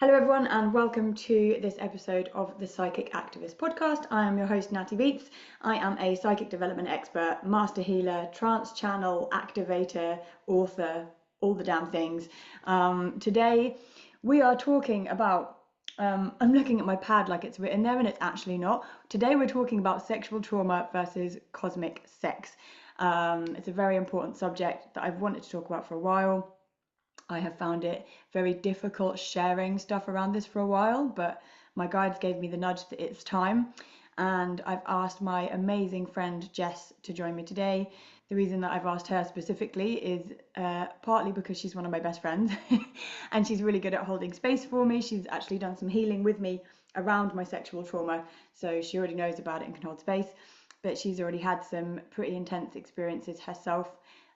Hello, everyone, and welcome to this episode of the Psychic Activist podcast. I am your host, Natty Beats. I am a psychic development expert, master healer, trance channel activator, author, all the damn things. Today, we are talking about. I'm looking at my pad like it's written there, and it's actually not. Today, we're talking about sexual trauma versus cosmic sex. It's a very important subject that I've wanted to talk about for a while. I have found it very difficult sharing stuff around this for a while, but my guides gave me the nudge that it's time. And I've asked my amazing friend Jess to join me today. The reason that I've asked her specifically is partly because she's one of my best friends and she's really good at holding space for me. She's actually done some healing with me around my sexual trauma, so she already knows about it and can hold space. But she's already had some pretty intense experiences herself,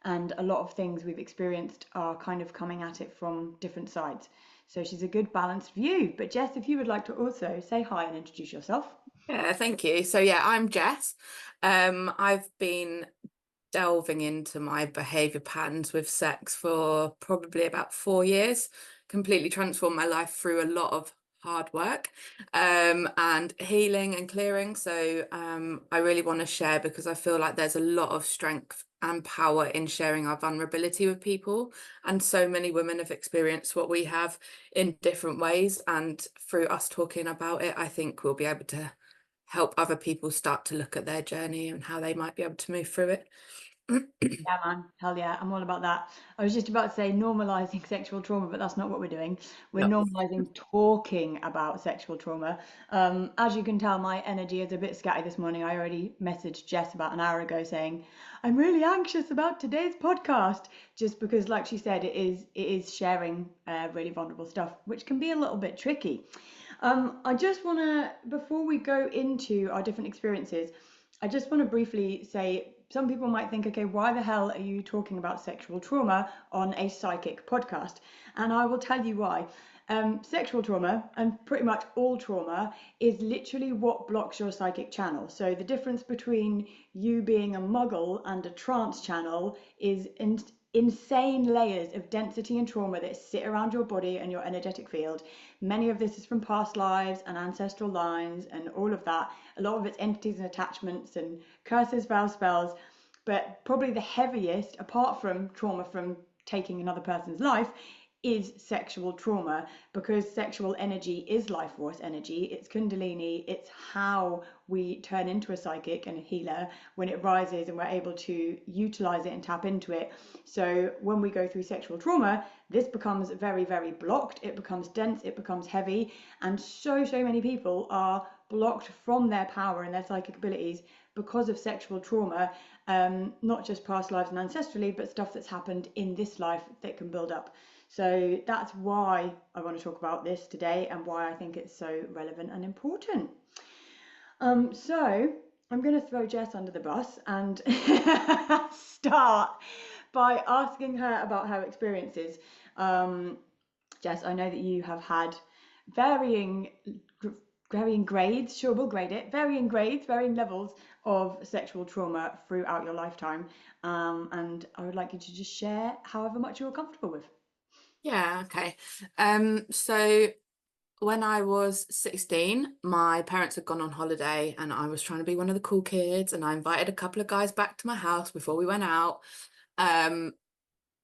and a lot of things we've experienced are kind of coming at it from different sides. So she's a good balanced view. But Jess, if you would like to also say hi and introduce yourself. Yeah, thank you. I'm Jess. I've been delving into my behavior patterns with sex for probably about 4 years, completely transformed my life through a lot of hard work and healing and clearing. I really want to share because I feel like there's a lot of strength and power in sharing our vulnerability with people. And so many women have experienced what we have in different ways. And through us talking about it, I think we'll be able to help other people start to look at their journey and how they might be able to move through it. Yeah, man. Hell yeah. I'm all about that. I was just about to say normalizing sexual trauma, but that's not what we're doing. We're No. normalizing talking about sexual trauma. As you can tell, my energy is a bit scatty this morning. I already messaged Jess about an hour ago saying, I'm really anxious about today's podcast, just because, like she said, it is sharing really vulnerable stuff, which can be a little bit tricky. I just want to, before we go into our different experiences, I just want to briefly say some people might think, okay, why the hell are you talking about sexual trauma on a psychic podcast? And I will tell you why. Sexual trauma, and pretty much all trauma, is literally what blocks your psychic channel. So the difference between you being a muggle and a trance channel is insane layers of density and trauma that sit around your body and your energetic field. Many of this is from past lives and ancestral lines and all of that. A lot of it's entities and attachments and curses, vows, spells. But probably the heaviest, apart from trauma from taking another person's life, is sexual trauma, because sexual energy is life force energy. It's kundalini. It's how we turn into a psychic and a healer when it rises and we're able to utilize it and tap into it. So when we go through sexual trauma, this becomes very, very blocked. It becomes dense. It becomes heavy. And so many people are blocked from their power and their psychic abilities because of sexual trauma, not just past lives and ancestrally, but stuff that's happened in this life that can build up. So that's why I want to talk about this today and why I think it's so relevant and important. So I'm going to throw Jess under the bus and start by asking her about her experiences. Jess, I know that you have had varying grades, sure, we'll grade it, varying grades, varying levels of sexual trauma throughout your lifetime. And I would like you to just share however much you're comfortable with. Yeah, okay. So when I was 16, my parents had gone on holiday and I was trying to be one of the cool kids, and I invited a couple of guys back to my house before we went out. Um,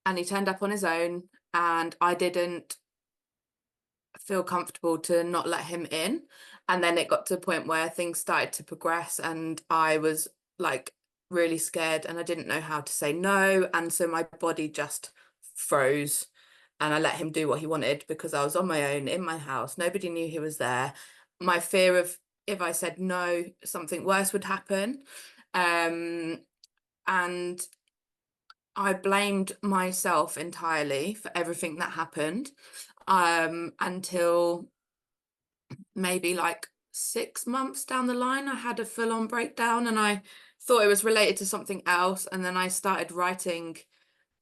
and he turned up on his own, and I didn't feel comfortable to not let him in. And then it got to a point where things started to progress and I was like really scared and I didn't know how to say no. And so my body just froze and I let him do what he wanted because I was on my own in my house. Nobody knew he was there. My fear of if I said no, something worse would happen. And I blamed myself entirely for everything that happened until maybe like 6 months down the line, I had a full-on breakdown and I thought it was related to something else. And then I started writing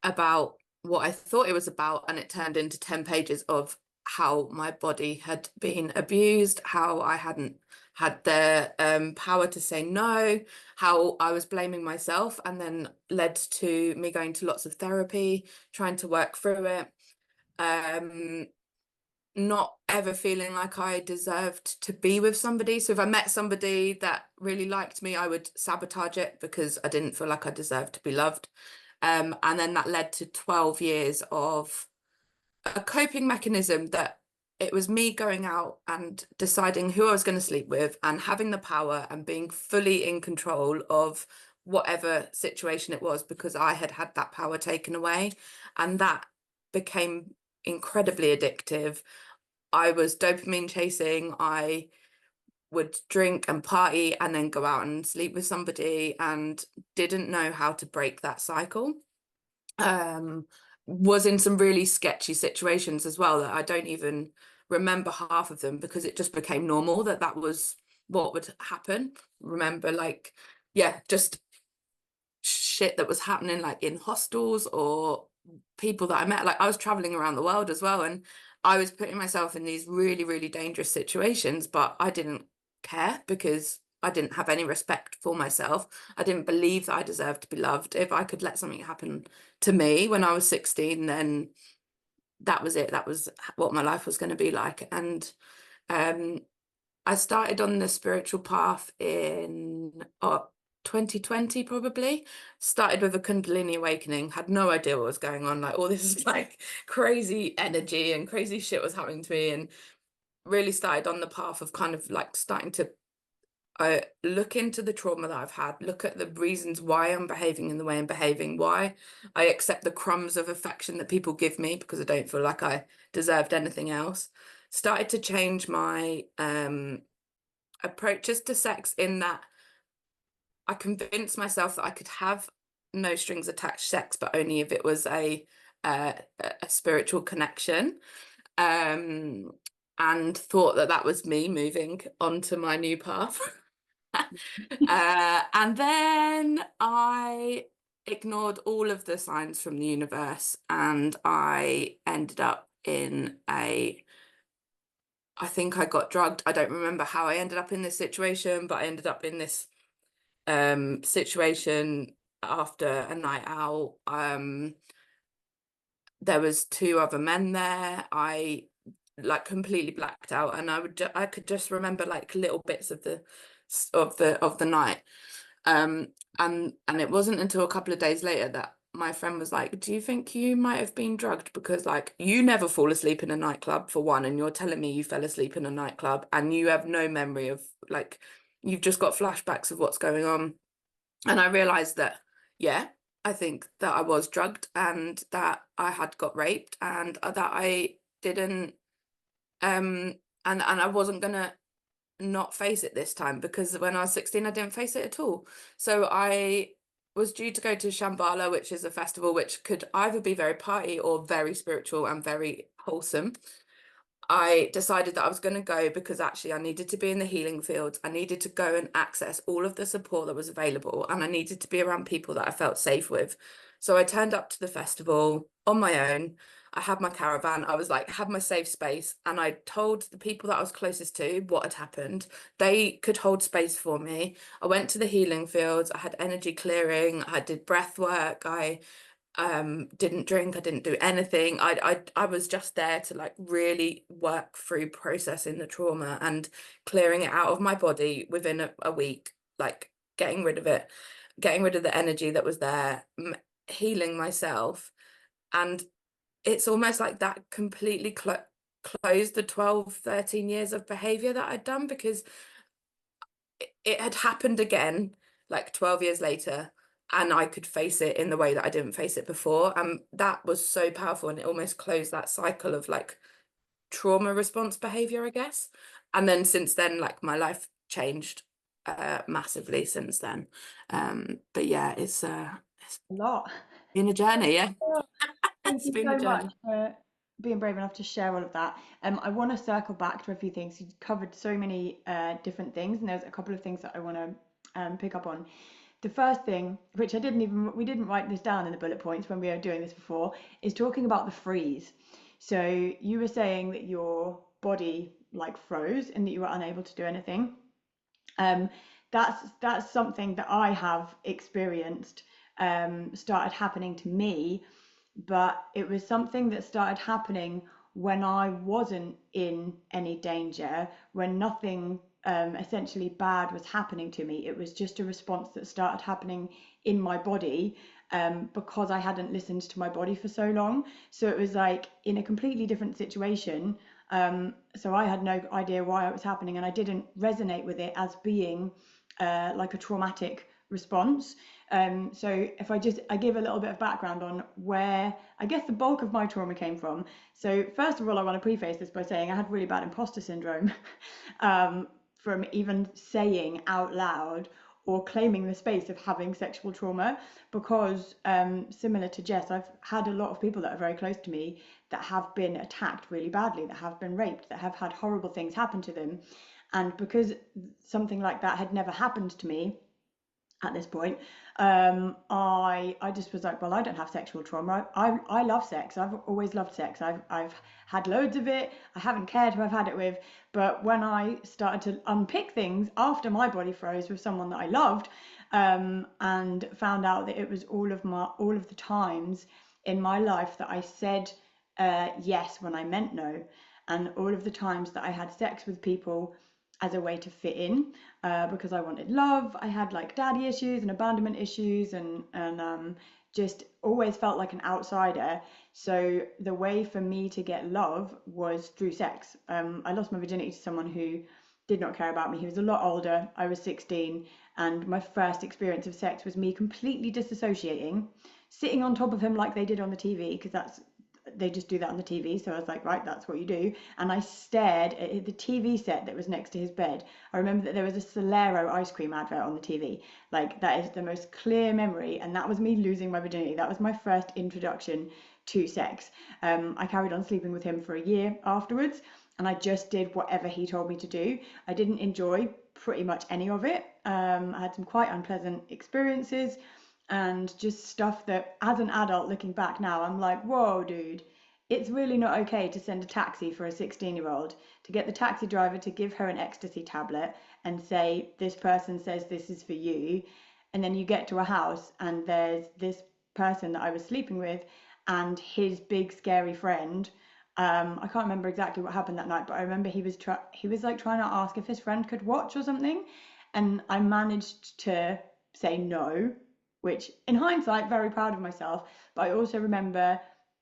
about what I thought it was about, and it turned into 10 pages of how my body had been abused, how I hadn't had the power to say no, how I was blaming myself, and then led to me going to lots of therapy, trying to work through it. not ever feeling like I deserved to be with somebody. So if I met somebody that really liked me, I would sabotage it because I didn't feel like I deserved to be loved. And then that led to 12 years of a coping mechanism that it was me going out and deciding who I was going to sleep with and having the power and being fully in control of whatever situation it was, because I had had that power taken away. And that became incredibly addictive. I was dopamine chasing. I would drink and party and then go out and sleep with somebody and didn't know how to break that cycle. Um, was in some really sketchy situations as well that I don't even remember half of them because it just became normal that that was what would happen. Remember, like, yeah, just shit that was happening like in hostels or people that I met. Like I was traveling around the world as well, and I was putting myself in these really, really dangerous situations, but I didn't care because I didn't have any respect for myself. I didn't believe that I deserved to be loved. If I could let something happen to me when I was 16, then that was it. That was what my life was going to be like. And um, I started on the spiritual path in 2020, probably. Started with a Kundalini awakening, had no idea what was going on. Like all this like crazy energy and crazy shit was happening to me, and really started on the path of kind of like starting to look into the trauma that I've had, look at the reasons why I'm behaving in the way I'm behaving, why I accept the crumbs of affection that people give me because I don't feel like I deserved anything else. Started to change my approaches to sex in that I convinced myself that I could have no strings attached sex, but only if it was a, a spiritual connection. Um, and thought that that was me moving onto my new path. And then I ignored all of the signs from the universe, and I ended up in I think I got drugged. I don't remember how I ended up in this situation, but I ended up in this situation after a night out. There was two other men there. I like completely blacked out, and I could just remember like little bits of the night. Um, and it wasn't until a couple of days later that my friend was like, "Do you think you might have been drugged? Because like you never fall asleep in a nightclub for one, and you're telling me you fell asleep in a nightclub and you have no memory of like you've just got flashbacks of what's going on." And I realized that, yeah, I think that I was drugged and that I had got raped and that I didn't and I wasn't gonna not face it this time, because when I was 16 I didn't face it at all. So I was due to go to Shambhala, which is a festival which could either be very party or very spiritual and very wholesome. I decided that I was going to go because actually I needed to be in the healing field. I needed to go and access all of the support that was available, and I needed to be around people that I felt safe with. So I turned up to the festival on my own. I had my caravan. I was like, had my safe space, and I told the people that I was closest to what had happened. They could hold space for me. I went to the healing fields. I had energy clearing. I did breath work. I didn't drink, I didn't do anything. I was just there to like really work through processing the trauma and clearing it out of my body within a week, like getting rid of it, getting rid of the energy that was there, healing myself. And it's almost like that completely closed the 12, 13 years of behavior that I'd done, because it had happened again like 12 years later, and I could face it in the way that I didn't face it before. And that was so powerful, and it almost closed that cycle of like trauma response behavior, I guess. And then since then, like my life changed massively since then. But yeah, it's A lot. been a journey. Yeah. Oh, thank It's you been a so much journey. for being brave enough to share all of that. I want to circle back to a few things. You covered so many different things, and there's a couple of things that I want to pick up on. The first thing, which we didn't write this down in the bullet points when we were doing this before, is talking about the freeze. So you were saying that your body like froze and that you were unable to do anything. Um, that's something that I have experienced, started happening to me, but it was something that started happening when I wasn't in any danger, when nothing essentially bad was happening to me. It was just a response that started happening in my body because I hadn't listened to my body for so long. So it was like in a completely different situation. So I had no idea why it was happening, and I didn't resonate with it as being like a traumatic response. So if I give a little bit of background on where I guess the bulk of my trauma came from. So first of all, I want to preface this by saying I had really bad imposter syndrome from even saying out loud or claiming the space of having sexual trauma, because similar to Jess, I've had a lot of people that are very close to me that have been attacked really badly, that have been raped, that have had horrible things happen to them. And because something like that had never happened to me at this point, I just was like, well, I don't have sexual trauma. I love sex. I've always loved sex. I've had loads of it. I haven't cared who I've had it with. But when I started to unpick things after my body froze with someone that I loved, and found out that it was all of the times in my life that I said yes when I meant no, and all of the times that I had sex with people as a way to fit in, because I wanted love. I had like daddy issues and abandonment issues, and just always felt like an outsider. So the way for me to get love was through sex. I lost my virginity to someone who did not care about me. He was a lot older. I was 16, and my first experience of sex was me completely disassociating, sitting on top of him like they did on the TV, because they just do that on the TV. So I was like, right, that's what you do. And I stared at the TV set that was next to his bed. I remember that there was a Solero ice cream advert on the TV. Like, that is the most clear memory. And that was me losing my virginity. That was my first introduction to sex. I carried on sleeping with him for a year afterwards, and I just did whatever he told me to do. I didn't enjoy pretty much any of it. I had some quite unpleasant experiences, and just stuff that as an adult looking back now, I'm like, whoa, dude, it's really not okay to send a taxi for a 16-year-old, to get the taxi driver to give her an ecstasy tablet and say, this person says this is for you. And then you get to a house and there's this person that I was sleeping with and his big scary friend. I can't remember exactly what happened that night, but I remember he was like trying to ask if his friend could watch or something, and I managed to say no, which in hindsight, very proud of myself. But I also remember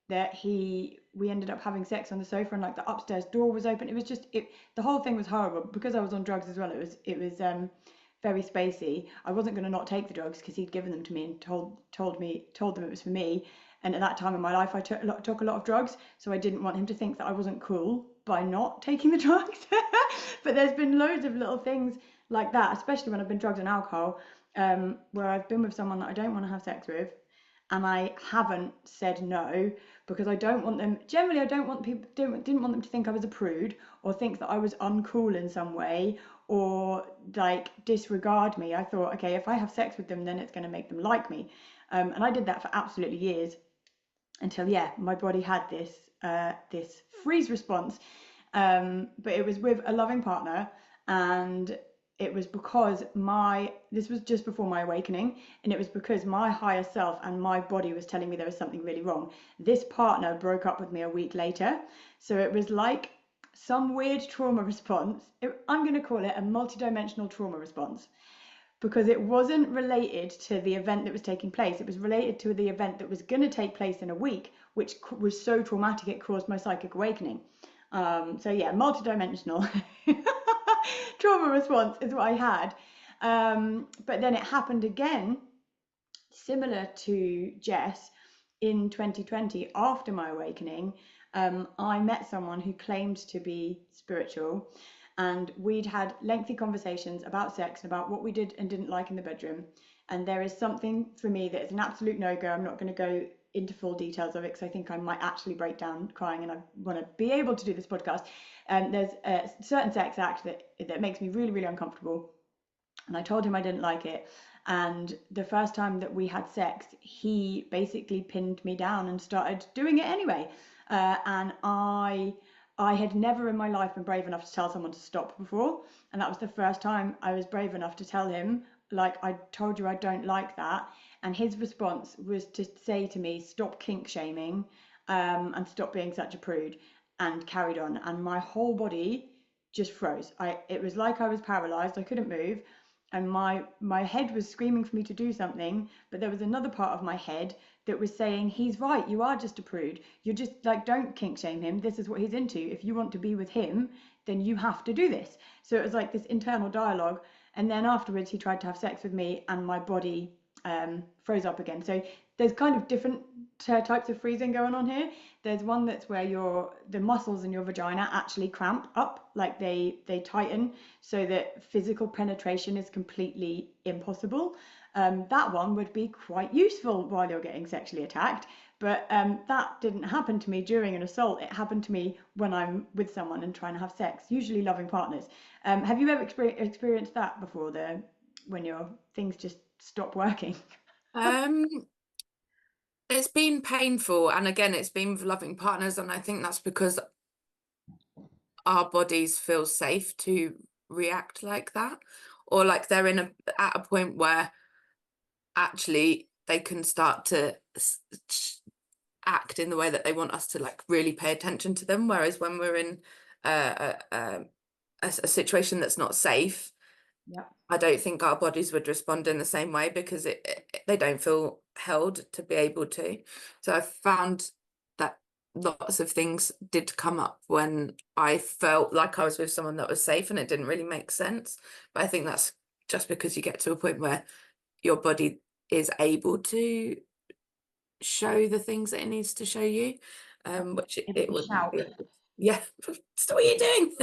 that we ended up having sex on the sofa, and like the upstairs door was open. It was just the whole thing was horrible because I was on drugs as well. It was very spacey. I wasn't going to not take the drugs because he'd given them to me and told them it was for me. And at that time in my life, I took a lot of drugs, so I didn't want him to think that I wasn't cool by not taking the drugs. But there's been loads of little things like that, especially when I've been drugged and alcohol, where I've been with someone that I don't want to have sex with, and I haven't said no because I don't want them. Generally, I didn't want them to think I was a prude or think that I was uncool in some way or like disregard me. I thought, okay, if I have sex with them, then it's going to make them like me, and I did that for absolutely years until my body had this freeze response. But it was with a loving partner, and it was because this was just before my awakening, and it was because my higher self and my body was telling me there was something really wrong. This partner broke up with me a week later, so it was like some weird trauma response. I'm going to call it a multidimensional trauma response, because it wasn't related to the event that was taking place. It was related to the event that was going to take place in a week, which was so traumatic it caused my psychic awakening. Multidimensional trauma response is what I had. But then it happened again, similar to Jess, in 2020 after my awakening. I met someone who claimed to be spiritual, and we'd had lengthy conversations about sex and about what we did and didn't like in the bedroom. And there is something for me that is an absolute no-go. I'm not going to go into full details of it because I think I might actually break down crying, and I want to be able to do this podcast. There's a certain sex act that makes me really, really uncomfortable, and I told him I didn't like it. And the first time that we had sex, he basically pinned me down and started doing it anyway. And I had never in my life been brave enough to tell someone to stop before, and that was the first time I was brave enough to tell him, like, I told you I don't like that. And his response was to say to me, stop kink shaming, and stop being such a prude. and carried on, and my whole body just froze. It was like I was paralyzed. I couldn't move, and my head was screaming for me to do something, but there was another part of my head that was saying, he's right, you are just a prude. You're just like, don't kink shame him. This is what he's into. If you want to be with him, then you have to do this. So it was like this internal dialogue. And then afterwards, he tried to have sex with me, and my body froze up again. So there's kind of different types of freezing going on here. There's one that's where the muscles in your vagina actually cramp up, like they tighten, so that physical penetration is completely impossible. That one would be quite useful while you're getting sexually attacked, but that didn't happen to me during an assault. It happened to me when I'm with someone and trying to have sex, usually loving partners. Have you ever experienced that before, when your things just stop working? Um, it's been painful, and again, it's been with loving partners, and I think that's because our bodies feel safe to react like that, or like they're at a point where actually they can start to act in the way that they want us to like really pay attention to them. Whereas when we're in a situation that's not safe, Yeah. I don't think our bodies would respond in the same way, because they don't feel held to be able to. So I found that lots of things did come up when I felt like I was with someone that was safe, and it didn't really make sense. But I think that's just because you get to a point where your body is able to show the things that it needs to show you, which Able it to wouldn't shout. be able. Yeah, stop what you're doing.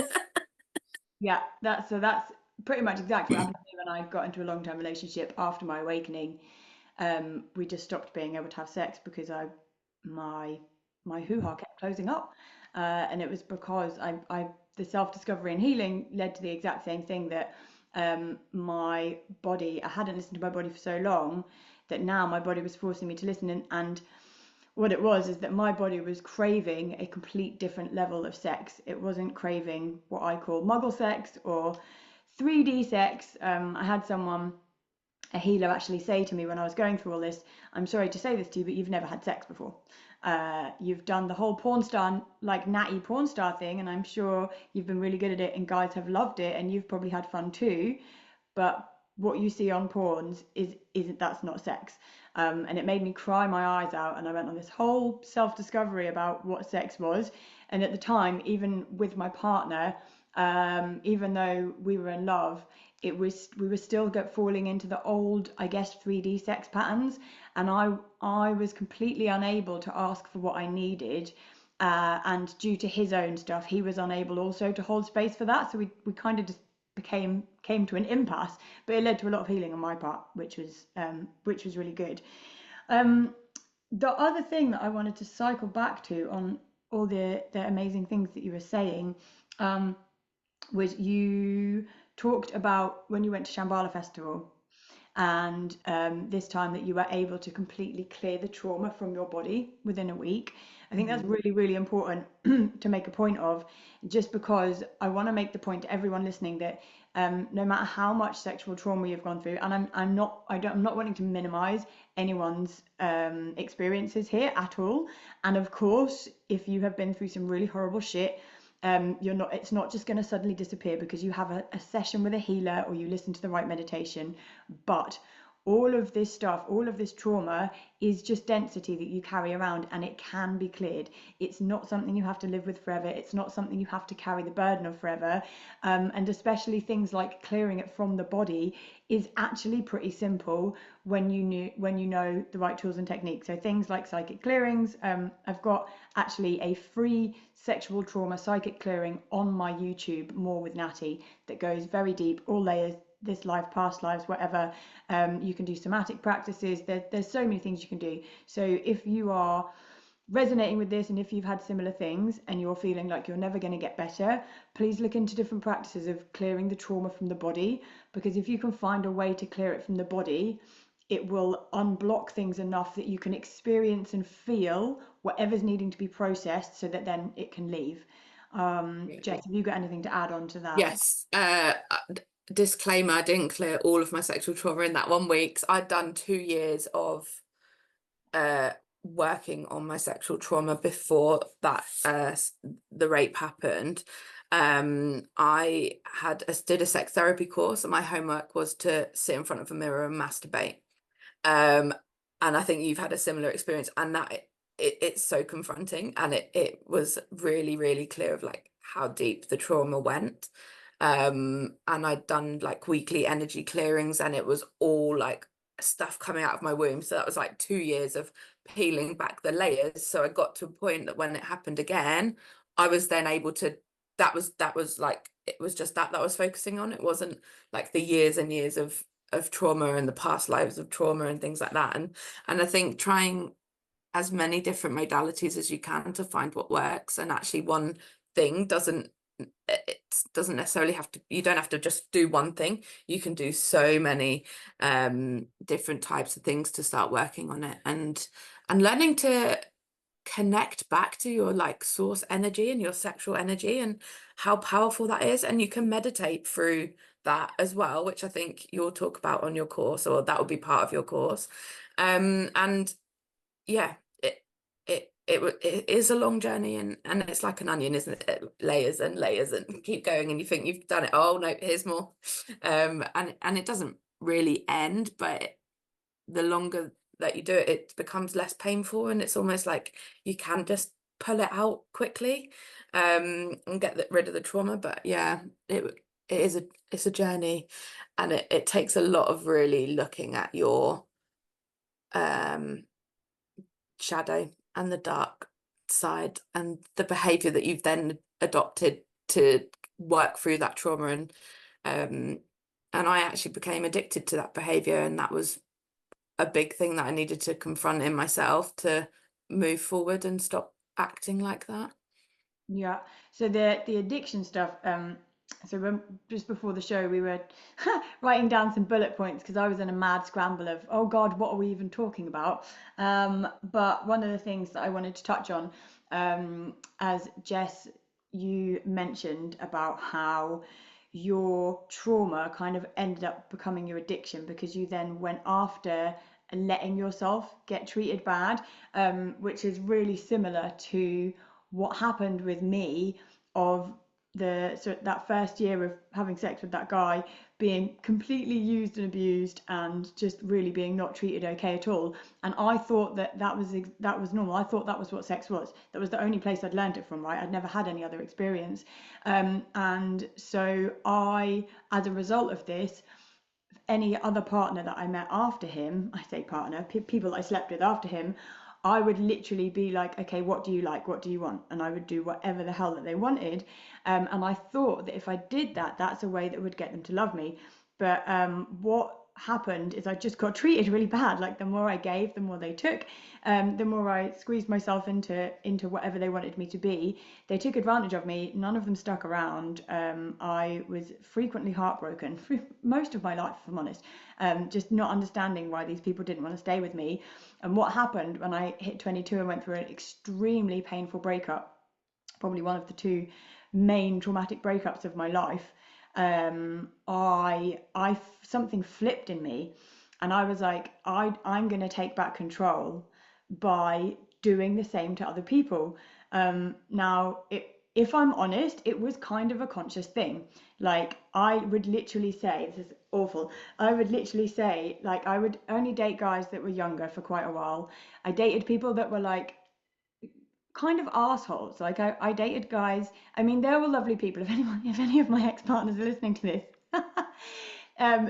Yeah, that's pretty much exactly what happened to me when I got into a long-term relationship after my awakening. We just stopped being able to have sex because my my hoo-ha kept closing up, and it was because I the self-discovery and healing led to the exact same thing, that my body, I hadn't listened to my body for so long that now my body was forcing me to listen, and what it was is that my body was craving a complete different level of sex. It wasn't craving what I call muggle sex or 3D sex. I had someone, a healer, actually say to me when I was going through all this, I'm sorry to say this to you, but you've never had sex before. You've done the whole porn star, like natty porn star thing, and I'm sure you've been really good at it and guys have loved it and you've probably had fun too, but what you see on porns isn't, that's not sex. And it made me cry my eyes out, and I went on this whole self-discovery about what sex was. And at the time, even with my partner, even though we were in love, we were still falling into the old, I guess, 3D sex patterns, and I was completely unable to ask for what I needed. And due to his own stuff, he was unable also to hold space for that. So we kind of just came to an impasse, but it led to a lot of healing on my part, which was really good. Um, the other thing that I wanted to cycle back to on all the amazing things that you were saying, was you talked about when you went to Shambhala Festival, and this time that you were able to completely clear the trauma from your body within a week. I think that's really, really important to make a point of, just because I want to make the point to everyone listening that no matter how much sexual trauma you've gone through, and I'm not wanting to minimize anyone's experiences here at all. And of course, if you have been through some really horrible shit, it's not just going to suddenly disappear because you have a session with a healer or you listen to the right meditation. But all of this stuff, all of this trauma is just density that you carry around, and it can be cleared. It's not something you have to live with forever. It's not something you have to carry the burden of forever. And especially things like clearing it from the body is actually pretty simple when you know the right tools and techniques. So things like psychic clearings. I've got actually a free sexual trauma psychic clearing on my YouTube, More with Natty, that goes very deep, all layers, this life, past lives, whatever. You can do somatic practices. There's so many things you can do. So if you are resonating with this, and if you've had similar things and you're feeling like you're never going to get better, please look into different practices of clearing the trauma from the body, because if you can find a way to clear it from the body, it will unblock things enough that you can experience and feel whatever's needing to be processed, so that then it can leave. Jess, have you got anything to add on to that? Yes. Disclaimer, I didn't clear all of my sexual trauma in that 1 week. So I'd done 2 years of working on my sexual trauma before that the rape happened. I did a sex therapy course, and my homework was to sit in front of a mirror and masturbate. Um, and I think you've had a similar experience, and that it's so confronting, and it was really, really clear of like how deep the trauma went. And I'd done like weekly energy clearings, and it was all like stuff coming out of my womb. So that was like 2 years of peeling back the layers. So I got to a point that when it happened again, I was then able to, that was like, it was just that I was focusing on. It wasn't like the years and years of trauma and the past lives of trauma and things like that. And I think trying as many different modalities as you can to find what works, and actually one thing it doesn't necessarily have to, you don't have to just do one thing. You can do so many different types of things to start working on it, and learning to connect back to your like source energy and your sexual energy and how powerful that is. And you can meditate through that as well, which I think you'll talk about on your course, or that will be part of your course. And yeah, it is a long journey, and it's like an onion, isn't it? Layers and layers, and keep going, and you think you've done it. Oh no, here's more. And it doesn't really end, but the longer that you do it, it becomes less painful, and it's almost like you can just pull it out quickly, and get rid of the trauma. But yeah, it's a journey, and it takes a lot of really looking at your shadow and the dark side and the behavior that you've then adopted to work through that trauma. And I actually became addicted to that behavior, and that was a big thing that I needed to confront in myself to move forward and stop acting like that. Yeah. So the addiction stuff. So just before the show, we were writing down some bullet points because I was in a mad scramble of, oh God, what are we even talking about? But one of the things that I wanted to touch on, as Jess, you mentioned about how your trauma kind of ended up becoming your addiction because you then went after letting yourself get treated bad, which is really similar to what happened with me of that first year of having sex with that guy, being completely used and abused and just really being not treated okay at all. And I thought that was normal. I thought that was what sex was. That was the only place I'd learned it from, right? I'd never had any other experience. And so as a result of this, any other partner that I met after him, I say partner, people I slept with after him, I would literally be like, okay, what do you like? What do you want? And I would do whatever the hell that they wanted. And I thought that if I did that, that's a way that would get them to love me. But what happened is I just got treated really bad. Like the more I gave, the more they took. The more I squeezed myself into whatever they wanted me to be. They took advantage of me. None of them stuck around. I was frequently heartbroken for most of my life, if I'm honest. Just not understanding why these people didn't want to stay with me. And what happened when I hit 22 and went through an extremely painful breakup, probably one of the two main traumatic breakups of my life, I something flipped in me, and I was like, I'm going to take back control by doing the same to other people. Now, if I'm honest, it was kind of a conscious thing. Like, I would literally say, this is awful, I would literally say, like, I would only date guys that were younger for quite a while. I dated people that were like kind of assholes. Like I dated guys. I mean, they were lovely people. If any of my ex-partners are listening to this,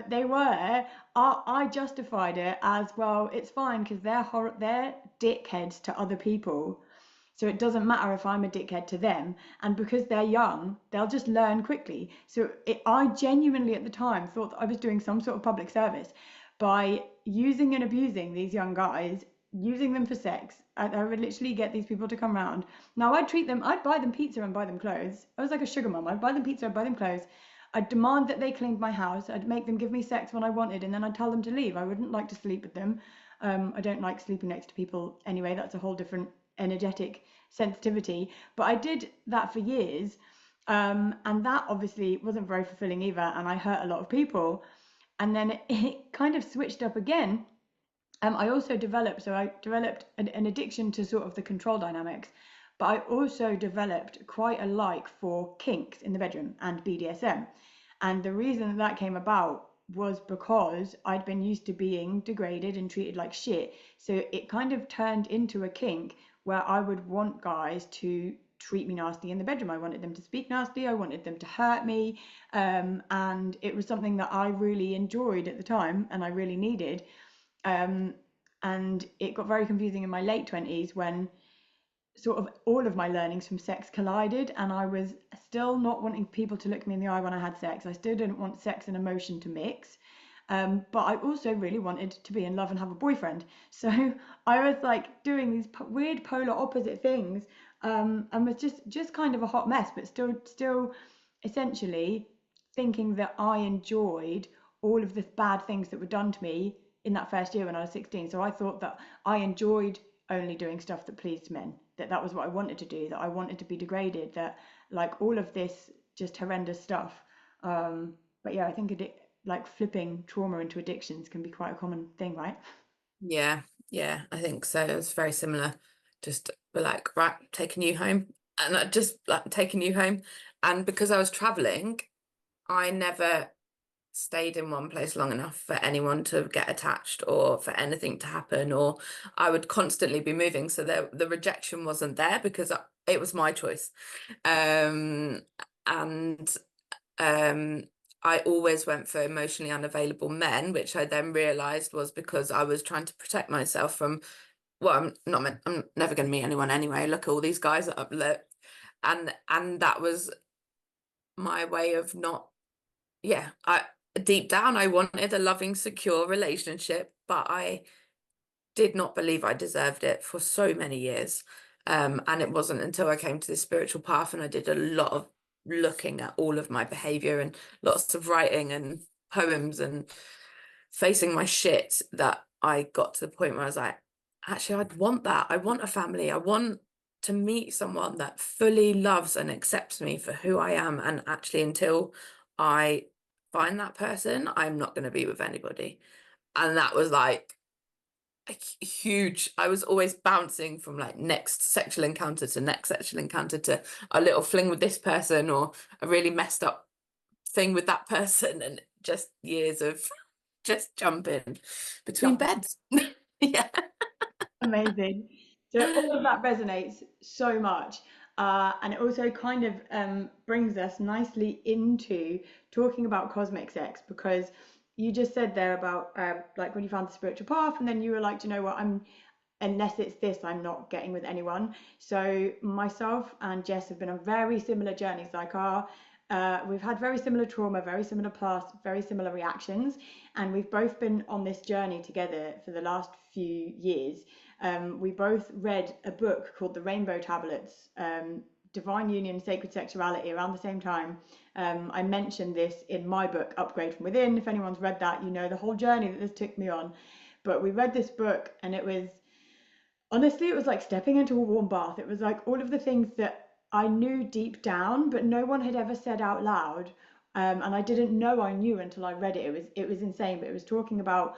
they were. I justified it as, well, it's fine because they're dickheads to other people. So it doesn't matter if I'm a dickhead to them. And because they're young, they'll just learn quickly. So I genuinely at the time thought that I was doing some sort of public service by using and abusing these young guys, using them for sex. I would literally get these people to come around. Now I'd buy them pizza and buy them clothes. I was like a sugar mum. I'd buy them pizza, I'd buy them clothes. I'd demand that they cleaned my house. I'd make them give me sex when I wanted, and then I'd tell them to leave. I wouldn't like to sleep with them. I don't like sleeping next to people anyway. That's a whole different energetic sensitivity. But I did that for years. And that obviously wasn't very fulfilling either. And I hurt a lot of people. And then it kind of switched up again I also developed, so I developed an addiction to sort of the control dynamics, but I also developed quite a like for kinks in the bedroom and BDSM. And the reason that that came about was because I'd been used to being degraded and treated like shit. So it kind of turned into a kink where I would want guys to treat me nasty in the bedroom. I wanted them to speak nasty, I wanted them to hurt me. And it was something that I really enjoyed at the time and I really needed. Um, and it got very confusing in my late 20s when sort of all of my learnings from sex collided, and I was still not wanting people to look me in the eye when I had sex. I still didn't want sex and emotion to mix. But I also really wanted to be in love and have a boyfriend. So I was like doing these weird polar opposite things, and was just kind of a hot mess, but still essentially thinking that I enjoyed all of the bad things that were done to me in that first year when I was 16. So I thought that I enjoyed only doing stuff that pleased men, that that was what I wanted to do, that I wanted to be degraded, that like all of this just horrendous stuff. But yeah, I think like flipping trauma into addictions can be quite a common thing, right? Yeah, yeah, I think so. It was very similar. Just we're like, right, taking you home. And I just like taking you home. And because I was traveling, I never stayed in one place long enough for anyone to get attached or for anything to happen, or I would constantly be moving. So the rejection wasn't there because it was my choice. Um, and um, I always went for emotionally unavailable men, which I then realized was because I was trying to protect myself from, well, I'm never going to meet anyone anyway. Look at all these guys that look, and that was my way of not, yeah, I deep down I wanted a loving, secure relationship, but I did not believe I deserved it for so many years. And it wasn't until I came to this spiritual path and I did a lot of looking at all of my behavior and lots of writing and poems and facing my shit that I got to the point where I was like, actually, I'd want that. I want a family. I want to meet someone that fully loves and accepts me for who I am. And actually, until I find that person, I'm not going to be with anybody. And that was like a huge, I was always bouncing from like next sexual encounter to next sexual encounter to a little fling with this person or a really messed up thing with that person, and just years of just jumping between Jumping. beds. Yeah. Amazing. So all of that resonates so much. And it also kind of brings us nicely into talking about cosmic sex, because you just said there about like when you found the spiritual path, and then you were like, "Do you know what, unless it's this, I'm not getting with anyone." So myself and Jess have been on very similar journeys. Like we've had very similar trauma, very similar past, very similar reactions, and we've both been on this journey together for the last few years. We both read a book called The Rainbow Tablets, Divine Union, Sacred Sexuality, around the same time. I mentioned this in my book, Upgrade from Within. If anyone's read that, you know the whole journey that this took me on. But we read this book, and it was honestly, it was like stepping into a warm bath. It was like all of the things that I knew deep down, but no one had ever said out loud. And I didn't know I knew until I read it. It was insane, but it was talking about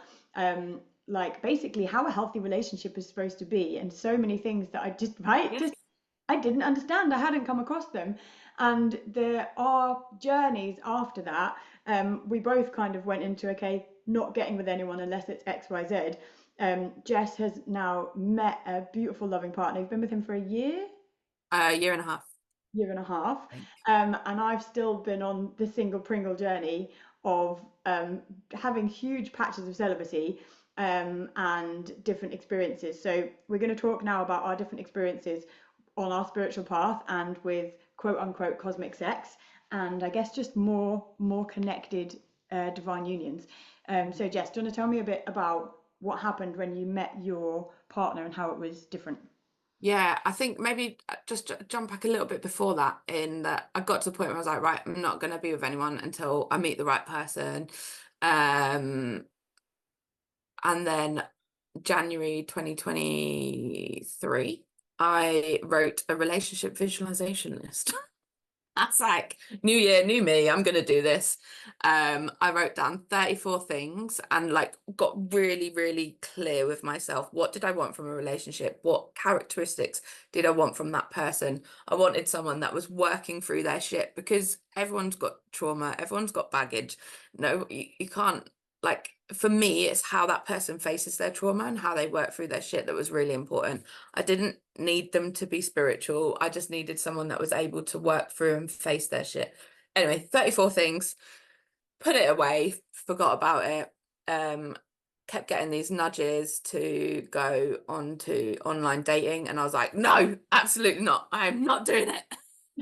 like basically how a healthy relationship is supposed to be, and so many things that I just right Yeah. just I didn't understand. I hadn't come across them. And there are journeys after that. We both kind of went into, okay, not getting with anyone unless it's XYZ. Jess has now met a beautiful, loving partner. You've been with him for a A year and a half, year and a half. I think. And I've still been on the single Pringle journey of having huge patches of celibacy and different experiences. So we're going to talk now about our different experiences on our spiritual path and with quote unquote cosmic sex, and I guess just more connected divine unions. So Jess, do you want to tell me a bit about what happened when you met your partner and how it was different? Yeah, I think maybe just jump back a little bit before that, in that I got to the point where I was like, right, I'm not going to be with anyone until I meet the right person. Um, and then January 2023, I wrote a relationship visualization list. That's like new year, new me. I'm gonna do this. I wrote down 34 things and like got really, really clear with myself. What did I want from a relationship? What characteristics did I want from that person? I wanted someone that was working through their shit because everyone's got trauma, everyone's got baggage. No, you can't like for me, it's how that person faces their trauma and how they work through their shit that was really important. I didn't need them to be spiritual. I just needed someone that was able to work through and face their shit. Anyway, 34 things, put it away, forgot about it. Kept getting these nudges to go on to online dating, and I was like, no, absolutely not. I am not doing it.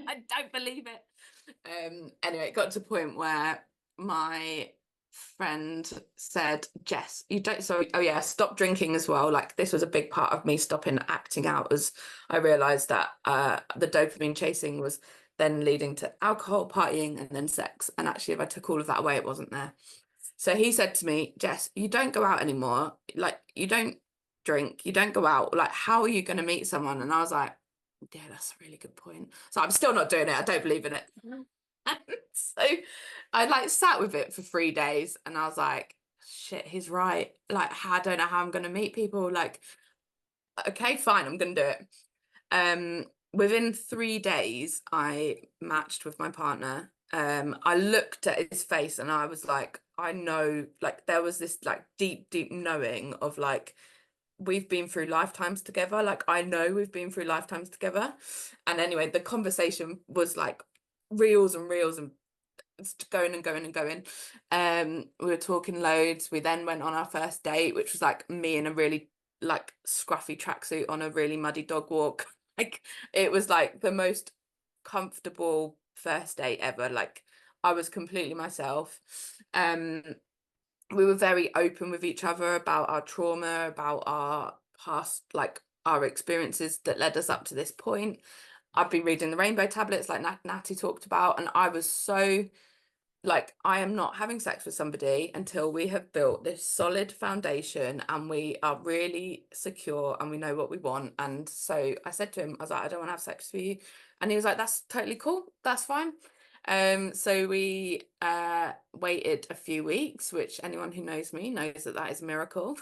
I don't believe it. Anyway, it got to a point where my friend said, Jess, you don't, so, oh yeah, stop drinking as well. Like, this was a big part of me stopping acting out, as I realized that the dopamine chasing was then leading to alcohol, partying, and then sex. And actually, if I took all of that away, it wasn't there. So he said to me, Jess, you don't go out anymore. Like, you don't drink, you don't go out. Like, how are you going to meet someone? And I was like, yeah, that's a really good point. So I'm still not doing it. I don't believe in it. So I like sat with it for 3 days and I was like, shit, he's right. Like, I don't know how I'm going to meet people. Like, okay, fine, I'm going to do it. Within 3 days, I matched with my partner. I looked at his face and I was like, I know, like, there was this like deep, deep knowing of like, we've been through lifetimes together. Like, I know we've been through lifetimes together. And anyway, the conversation was like reels and reels and going and going and going. We were talking loads. We then went on our first date, which was like me in a really like scruffy tracksuit on a really muddy dog walk. Like, it was like the most comfortable first date ever. Like, I was completely myself. We were very open with each other about our trauma, about our past, like our experiences that led us up to this point. I've been reading the rainbow tablets like Natty talked about, and I was so like, I am not having sex with somebody until we have built this solid foundation and we are really secure and we know what we want. And so I said to him, I was like, I don't want to have sex with you. And he was like, that's totally cool. That's fine. So we waited a few weeks, which anyone who knows me knows that that is a miracle.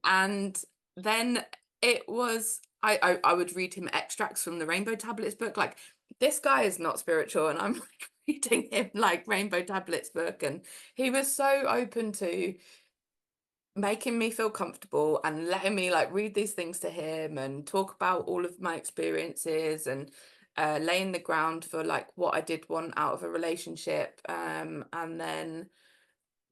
And then it was I would read him extracts from the Rainbow Tablets book. Like, this guy is not spiritual, and I'm like reading him like Rainbow Tablets book, and he was so open to making me feel comfortable and letting me like read these things to him and talk about all of my experiences and laying the ground for like what I did want out of a relationship. And then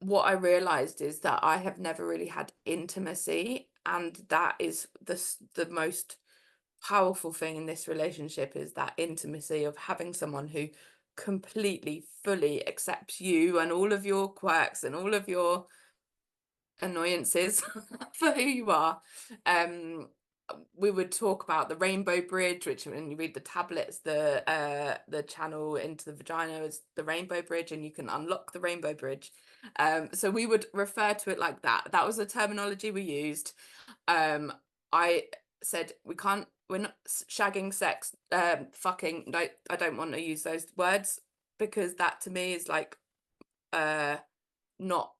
what I realized is that I have never really had intimacy, and that is the most powerful thing in this relationship, is that intimacy of having someone who completely fully accepts you and all of your quirks and all of your annoyances for who you are. We would talk about the rainbow bridge, which when you read the tablets, the channel into the vagina is the rainbow bridge, and you can unlock the rainbow bridge. So we would refer to it like that. That was the terminology we used. I said we're not shagging, sex, fucking. No, I don't want to use those words, because that to me is like not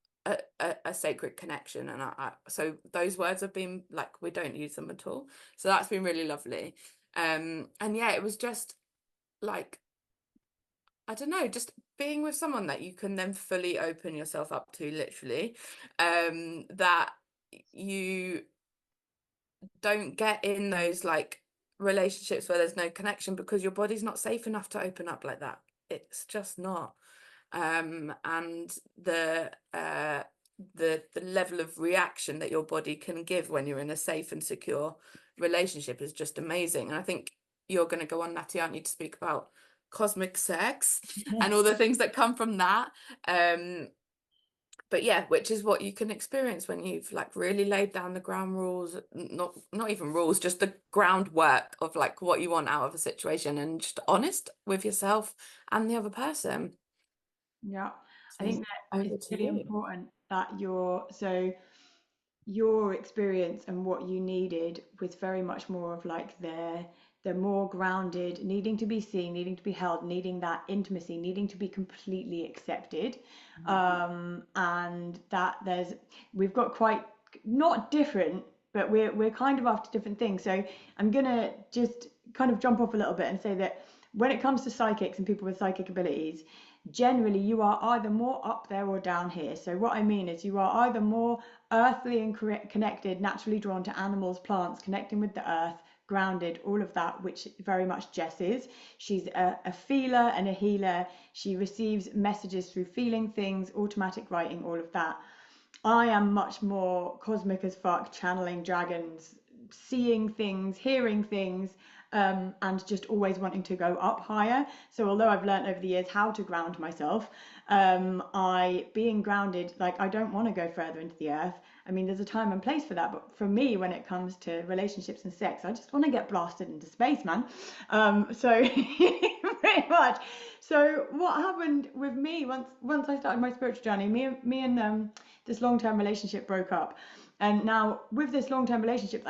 a sacred connection. And so those words have been like, we don't use them at all. So that's been really lovely. And yeah, it was just like, I don't know, just being with someone that you can then fully open yourself up to, literally, that you don't get in those like relationships where there's no connection, because your body's not safe enough to open up like that. It's just not. And the level of reaction that your body can give when you're in a safe and secure relationship is just amazing. And I think you're going to go on, Natty, aren't you, to speak about cosmic sex and all the things that come from that. But yeah, which is what you can experience when you've like really laid down the ground rules, not even rules, just the groundwork of like what you want out of a situation, and just honest with yourself and the other person. Yeah, I So think that over it's to really you. important that your experience and what you needed was very much more of like the more grounded, needing to be seen, needing to be held, needing that intimacy, needing to be completely accepted. And that we've got quite, not different, but we're kind of after different things. So I'm gonna just kind of jump off a little bit and say that when it comes to psychics and people with psychic abilities, generally you are either more up there or down here. So what I mean is you are either more earthly and connected, naturally drawn to animals, plants, connecting with the earth, grounded, all of that, which very much Jess is. She's a feeler and a healer. She receives messages through feeling things, automatic writing, all of that. I am much more cosmic as fuck, channeling dragons, seeing things, hearing things, and just always wanting to go up higher. So although I've learned over the years how to ground myself, being grounded, like I don't want to go further into the earth. I mean, there's a time and place for that, but for me, when it comes to relationships and sex, I just want to get blasted into space, man. So pretty much. So what happened with me once I started my spiritual journey, me and this long-term relationship broke up, and now with this long-term relationship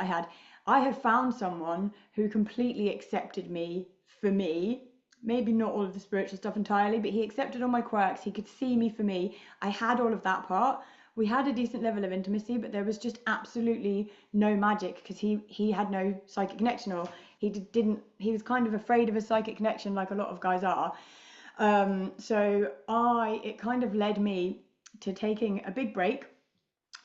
I had found someone who completely accepted me for me. Maybe not all of the spiritual stuff entirely, but he accepted all my quirks. He could see me for me. I had all of that part. We had a decent level of intimacy, but there was just absolutely no magic because he had no psychic connection, or he was kind of afraid of a psychic connection like a lot of guys are. So it kind of led me to taking a big break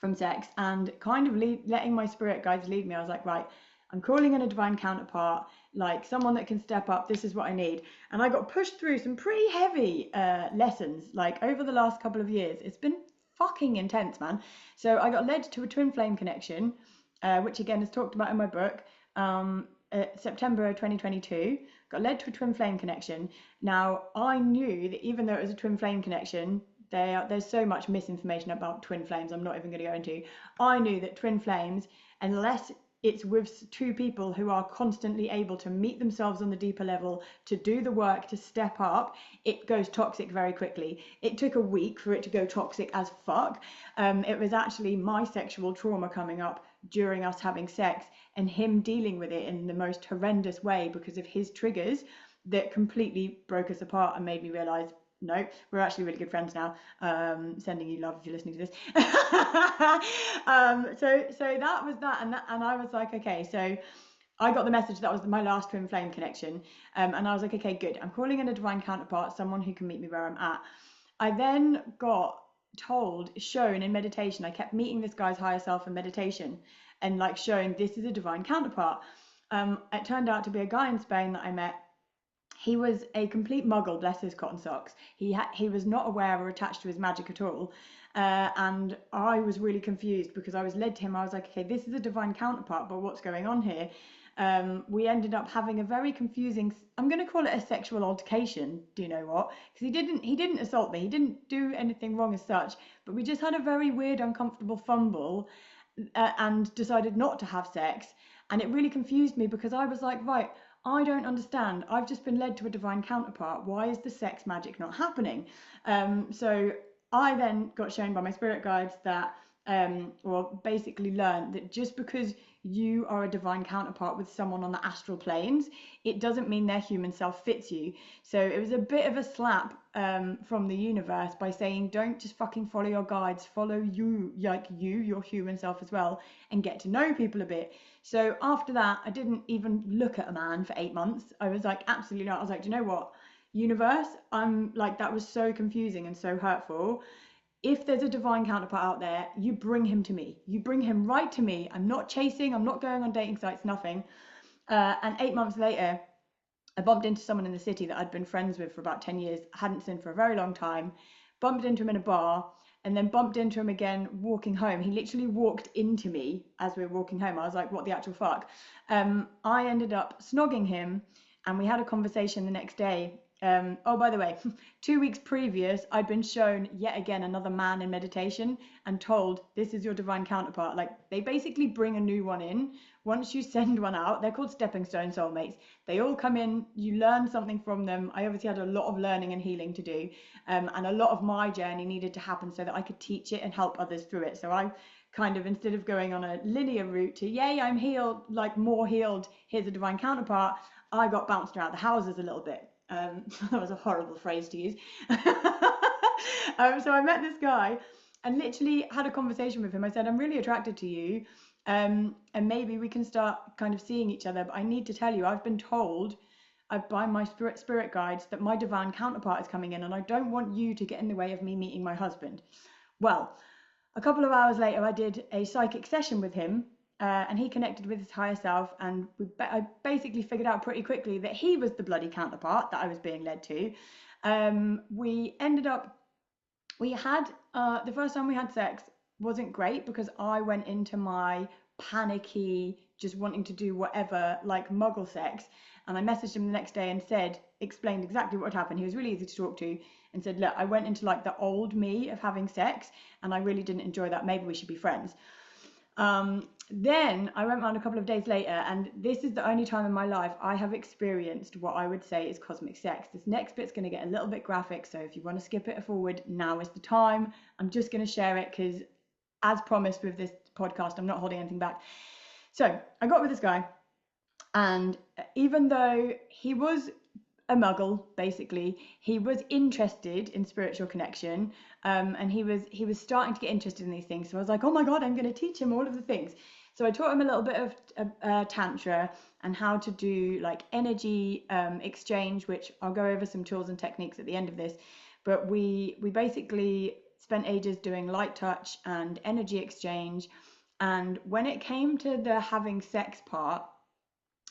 from sex and kind of letting my spirit guides lead me. I was like, right, I'm calling in a divine counterpart, like someone that can step up. This is what I need. And I got pushed through some pretty heavy lessons, like over the last couple of years. It's been fucking intense, man. So I got led to a twin flame connection, which again is talked about in my book. September 2022, got led to a twin flame connection. Now, I knew that even though it was a twin flame connection, there's so much misinformation about twin flames I'm not even going to go into. I knew that twin flames, unless it's with two people who are constantly able to meet themselves on the deeper level, to do the work, to step up, it goes toxic very quickly. It took a week for it to go toxic as fuck. It was actually my sexual trauma coming up during us having sex and him dealing with it in the most horrendous way because of his triggers that completely broke us apart and made me realize, no, we're actually really good friends now. Sending you love if you're listening to this. So that was that, and I was like, okay, so I got the message that was my last twin flame connection, and I was like, okay, good. I'm calling in a divine counterpart, someone who can meet me where I'm at. I then got shown in meditation. I kept meeting this guy's higher self in meditation, and like showing this is a divine counterpart. It turned out to be a guy in Spain that I met. He was a complete muggle, bless his cotton socks. He was not aware or attached to his magic at all. And I was really confused because I was led to him. I was like, okay, this is a divine counterpart, but what's going on here? We ended up having a very confusing, I'm going to call it a sexual altercation. Do you know what? Because he didn't assault me. He didn't do anything wrong as such, but we just had a very weird, uncomfortable fumble and decided not to have sex. And it really confused me because I was like, right, I don't understand. I've just been led to a divine counterpart. Why is the sex magic not happening? So I then got shown by my spirit guides that, or basically learned that just because you are a divine counterpart with someone on the astral planes, it doesn't mean their human self fits you. So it was a bit of a slap from the universe by saying, don't just fucking follow your guides, follow you, like your human self as well, and get to know people a bit. So after that, I didn't even look at a man for 8 months. I was like, absolutely not. I was like, do you know what? Universe, I'm like, that was so confusing and so hurtful. If there's a divine counterpart out there, you bring him to me. You bring him right to me. I'm not chasing. I'm not going on dating sites, nothing. And 8 months later, I bumped into someone in the city that I'd been friends with for about 10 years, hadn't seen for a very long time, bumped into him in a bar, and then bumped into him again walking home. He literally walked into me as we were walking home. I was like, what the actual fuck? I ended up snogging him, and we had a conversation the next day. Oh, by the way, 2 weeks previous, I'd been shown yet again another man in meditation and told, this is your divine counterpart. Like, they basically bring a new one in. Once you send one out, they're called stepping stone soulmates. They all come in, you learn something from them. I obviously had a lot of learning and healing to do, and a lot of my journey needed to happen so that I could teach it and help others through it. So I kind of, instead of going on a linear route to, yay, I'm healed, like more healed, here's a divine counterpart, I got bounced around the houses a little bit. That was a horrible phrase to use. So I met this guy and literally had a conversation with him. I said, I'm really attracted to you, and maybe we can start kind of seeing each other. But I need to tell you, I've been told by my spirit guides that my divine counterpart is coming in, and I don't want you to get in the way of me meeting my husband. Well, a couple of hours later, I did a psychic session with him, and he connected with his higher self, and I basically figured out pretty quickly that he was the bloody counterpart that I was being led to. We ended up, we had, the first time we had sex wasn't great because I went into my panicky, just wanting to do whatever, like muggle sex. And I messaged him the next day and explained exactly what had happened. He was really easy to talk to and said, look, I went into like the old me of having sex and I really didn't enjoy that. Maybe we should be friends. Then I went around a couple of days later, and this is the only time in my life I have experienced what I would say is cosmic sex. This next bit's going to get a little bit graphic, so if you want to skip it forward, now is the time. I'm just going to share it because, as promised with this podcast, I'm not holding anything back. So I got with this guy, and even though he was a muggle, basically, he was interested in spiritual connection, and he was starting to get interested in these things. So I was like, oh my god, I'm going to teach him all of the things. So I taught him a little bit of tantra and how to do like energy exchange, which I'll go over some tools and techniques at the end of this. But we basically spent ages doing light touch and energy exchange. And when it came to the having sex part,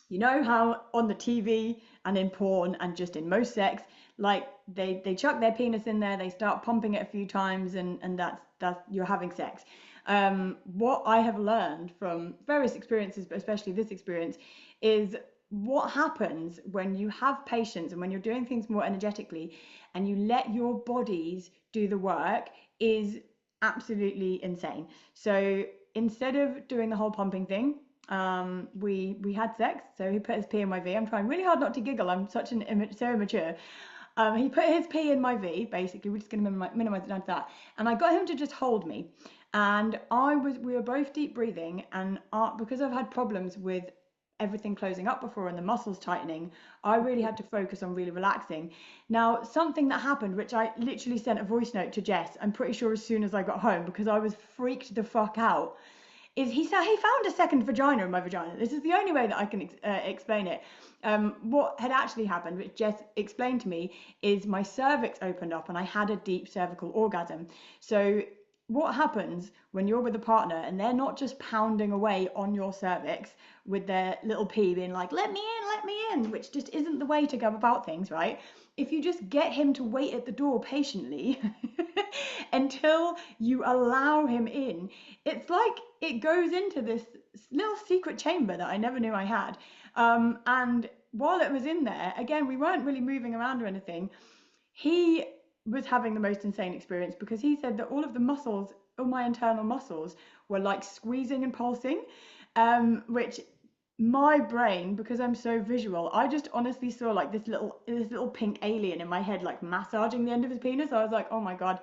you know how on the TV and in porn and just in most sex, like they chuck their penis in there, they start pumping it a few times, and that's you're having sex. What I have learned from various experiences, but especially this experience, is what happens when you have patience and when you're doing things more energetically and you let your bodies do the work is absolutely insane. So instead of doing the whole pumping thing, we had sex. So he put his pee in my V. I'm trying really hard not to giggle. I'm so immature. He put his pee in my V. Basically, we're just going to minimize it down to that. And I got him to just hold me. And we were both deep breathing. And because I've had problems with everything closing up before and the muscles tightening, I really had to focus on really relaxing. Now, something that happened, which I literally sent a voice note to Jess, I'm pretty sure as soon as I got home, because I was freaked the fuck out, is he said he found a second vagina in my vagina. This is the only way that I can explain it. What had actually happened, which Jess explained to me, is my cervix opened up and I had a deep cervical orgasm. So what happens when you're with a partner and they're not just pounding away on your cervix with their little pee being like, let me in, which just isn't the way to go about things, right? If you just get him to wait at the door patiently until you allow him in, it's like it goes into this little secret chamber that I never knew I had. And while it was in there, again, we weren't really moving around or anything. He was having the most insane experience because he said that all of the muscles, all my internal muscles, were like squeezing and pulsing, which my brain, because I'm so visual, I just honestly saw like this little pink alien in my head, like massaging the end of his penis. I was like, oh my god,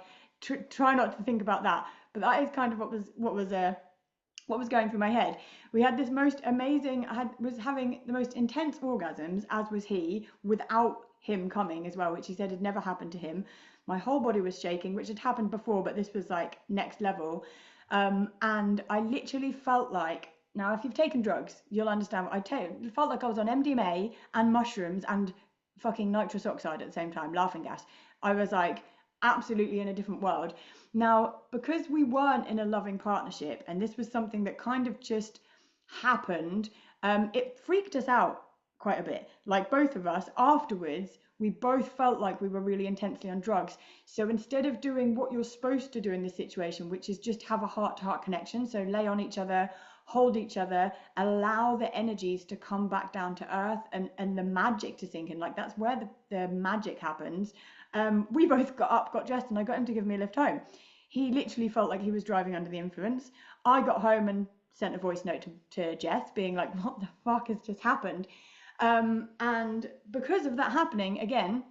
try not to think about that. But that is kind of what was going through my head. We had this most amazing, was having the most intense orgasms, as was he, without him coming as well, which he said had never happened to him. My whole body was shaking, which had happened before, but this was like next level. And I literally felt like, now if you've taken drugs, you'll understand what it felt like I was on MDMA and mushrooms and fucking nitrous oxide at the same time, laughing gas. I was like absolutely in a different world. Now, because we weren't in a loving partnership, and this was something that kind of just happened, it freaked us out quite a bit. Like both of us, afterwards, we both felt like we were really intensely on drugs. So instead of doing what you're supposed to do in this situation, which is just have a heart-to-heart connection, so lay on each other, hold each other, allow the energies to come back down to earth and the magic to sink in, like that's where the magic happens. We both got up, got dressed, and I got him to give me a lift home. He literally felt like he was driving under the influence. I got home and sent a voice note to Jess being like, what the fuck has just happened? And because of that happening, again,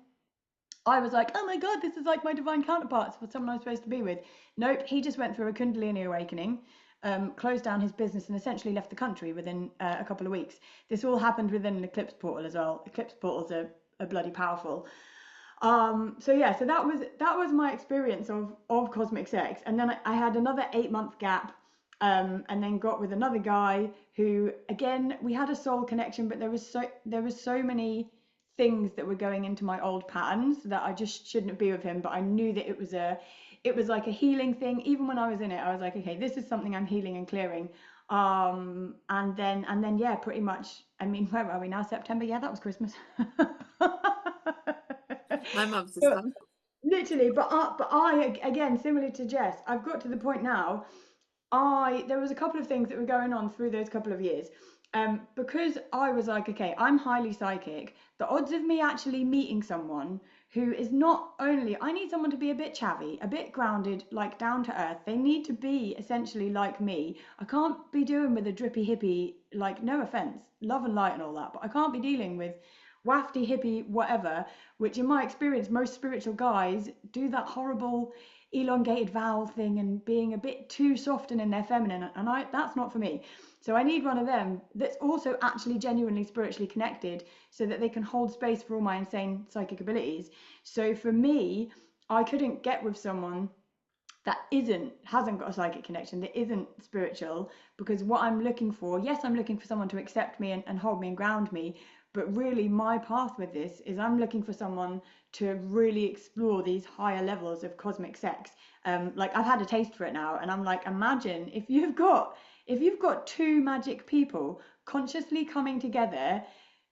I was like, oh my god, this is like my divine counterparts for someone I'm supposed to be with. Nope, he just went through a Kundalini awakening. closed down his business and essentially left the country within a couple of weeks. This all happened within an eclipse portal as well. Eclipse portals are bloody powerful. So yeah, so that was my experience of cosmic sex, and then I had another 8 month gap, and then got with another guy who, again, we had a soul connection, but there was so many things that were going into my old patterns that I just shouldn't be with him. But I knew that it was like a healing thing. Even when I was in it, I was like, okay, this is something I'm healing and clearing. And then yeah, pretty much. I mean, where are we now? September? Yeah, that was Christmas. My mum's the But same. literally, but I again, similar to Jess, I've got to the point now. There was a couple of things that were going on through those couple of years. Because I was like, okay, I'm highly psychic. The odds of me actually meeting someone who is not only, I need someone to be a bit chavvy, a bit grounded, like down to earth. They need to be essentially like me. I can't be doing with a drippy hippie, like, no offense, love and light and all that, but I can't be dealing with wafty hippie whatever, which in my experience, most spiritual guys do that horrible elongated vowel thing and being a bit too soft and in their feminine, and that's not for me. So I need one of them that's also actually genuinely spiritually connected, so that they can hold space for all my insane psychic abilities. So for me, I couldn't get with someone that hasn't got a psychic connection, that isn't spiritual, because what I'm looking for, yes, I'm looking for someone to accept me and hold me and ground me, but really my path with this is I'm looking for someone to really explore these higher levels of cosmic sex. Like, I've had a taste for it now, and I'm like, imagine if you've got two magic people consciously coming together,